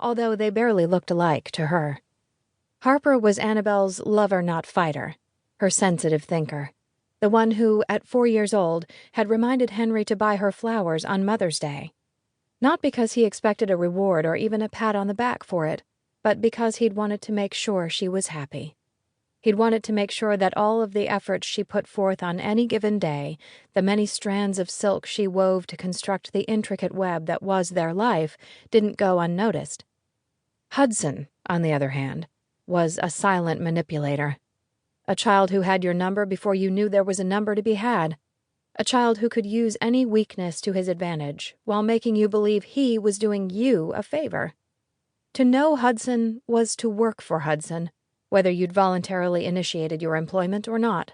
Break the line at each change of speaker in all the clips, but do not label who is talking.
although they barely looked alike to her. Harper was Annabel's lover-not-fighter, her sensitive thinker, the one who, at 4 years old, had reminded Henry to buy her flowers on Mother's Day. Not because he expected a reward or even a pat on the back for it, but because he'd wanted to make sure she was happy. He'd wanted to make sure that all of the efforts she put forth on any given day, the many strands of silk she wove to construct the intricate web that was their life, didn't go unnoticed. Hudson, on the other hand, was a silent manipulator. A child who had your number before you knew there was a number to be had. A child who could use any weakness to his advantage while making you believe he was doing you a favor. To know Hudson was to work for Hudson, whether you'd voluntarily initiated your employment or not.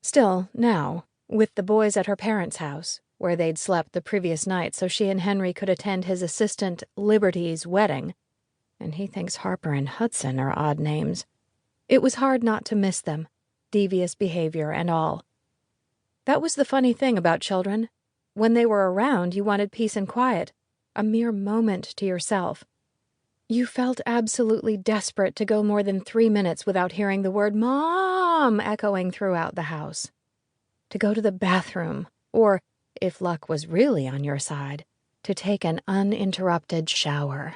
Still, now, with the boys at her parents' house, where they'd slept the previous night so she and Henry could attend his assistant Liberty's wedding, and he thinks Harper and Hudson are odd names, it was hard not to miss them, devious behavior and all. That was the funny thing about children. When they were around, you wanted peace and quiet, a mere moment to yourself. You felt absolutely desperate to go more than 3 minutes without hearing the word "Mom" echoing throughout the house. To go to the bathroom, or, if luck was really on your side, to take an uninterrupted shower.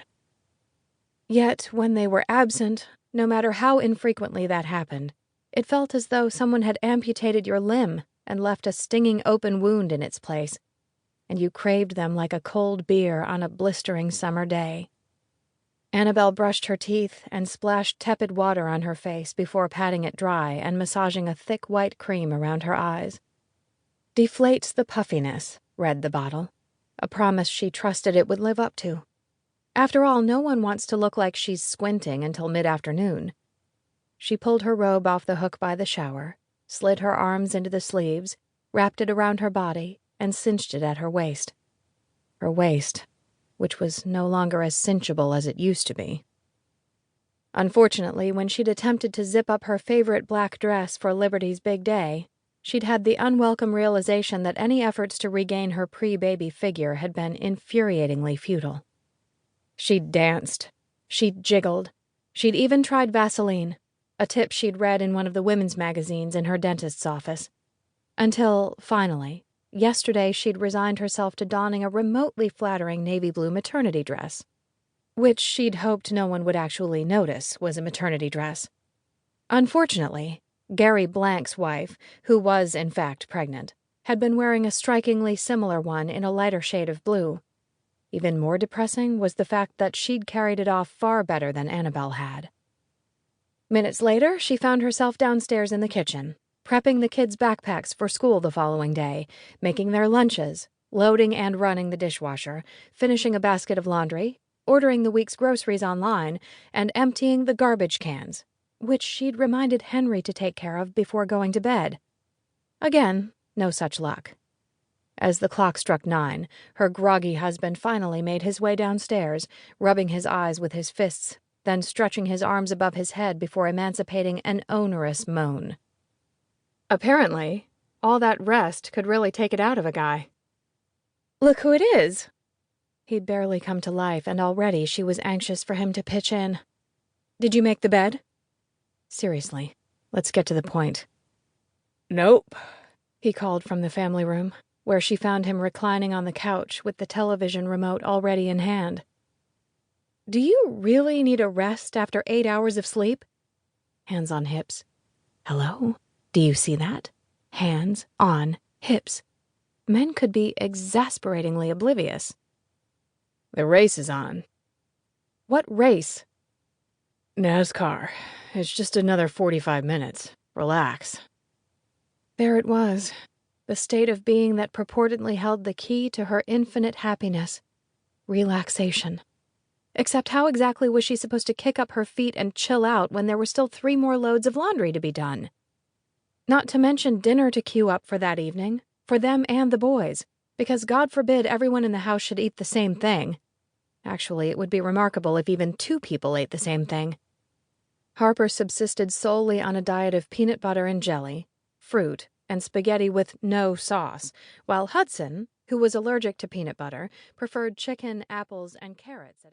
Yet, when they were absent, no matter how infrequently that happened, it felt as though someone had amputated your limb and left a stinging open wound in its place, and you craved them like a cold beer on a blistering summer day. Annabel brushed her teeth and splashed tepid water on her face before patting it dry and massaging a thick white cream around her eyes. "Deflates the puffiness," read the bottle, a promise she trusted it would live up to. After all, no one wants to look like she's squinting until mid-afternoon. She pulled her robe off the hook by the shower, slid her arms into the sleeves, wrapped it around her body, and cinched it at her waist. Her waist, which was no longer as cinchable as it used to be. Unfortunately, when she'd attempted to zip up her favorite black dress for Liberty's big day, she'd had the unwelcome realization that any efforts to regain her pre-baby figure had been infuriatingly futile. She'd danced. She'd jiggled. She'd even tried Vaseline, a tip she'd read in one of the women's magazines in her dentist's office. Until, finally, yesterday she'd resigned herself to donning a remotely flattering navy blue maternity dress, which she'd hoped no one would actually notice was a maternity dress. Unfortunately, Gary Blank's wife, who was in fact pregnant, had been wearing a strikingly similar one in a lighter shade of blue. Even more depressing was the fact that she'd carried it off far better than Annabel had. Minutes later, she found herself downstairs in the kitchen, prepping the kids' backpacks for school the following day, making their lunches, loading and running the dishwasher, finishing a basket of laundry, ordering the week's groceries online, and emptying the garbage cans, which she'd reminded Henry to take care of before going to bed. Again, no such luck. As the clock struck 9, her groggy husband finally made his way downstairs, rubbing his eyes with his fists, then stretching his arms above his head before emancipating an onerous moan. Apparently, all that rest could really take it out of a guy. "Look who it is!" He'd barely come to life, and already she was anxious for him to pitch in. "Did you make the bed?" "Seriously, let's get to the point." "Nope," he called from the family room, where she found him reclining on the couch with the television remote already in hand. "Do you really need a rest after 8 hours of sleep?" Hands on hips. Hello? Do you see that? Hands on hips. Men could be exasperatingly oblivious. "The race is on." "What race?" "NASCAR. It's just another 45 minutes. Relax." There it was. The state of being that purportedly held the key to her infinite happiness. Relaxation. Except how exactly was she supposed to kick up her feet and chill out when there were still 3 more loads of laundry to be done? Not to mention dinner to queue up for that evening, for them and the boys, because God forbid everyone in the house should eat the same thing. Actually, it would be remarkable if even 2 people ate the same thing. Harper subsisted solely on a diet of peanut butter and jelly, fruit, and spaghetti with no sauce, while Hudson, who was allergic to peanut butter, preferred chicken, apples, and carrots at every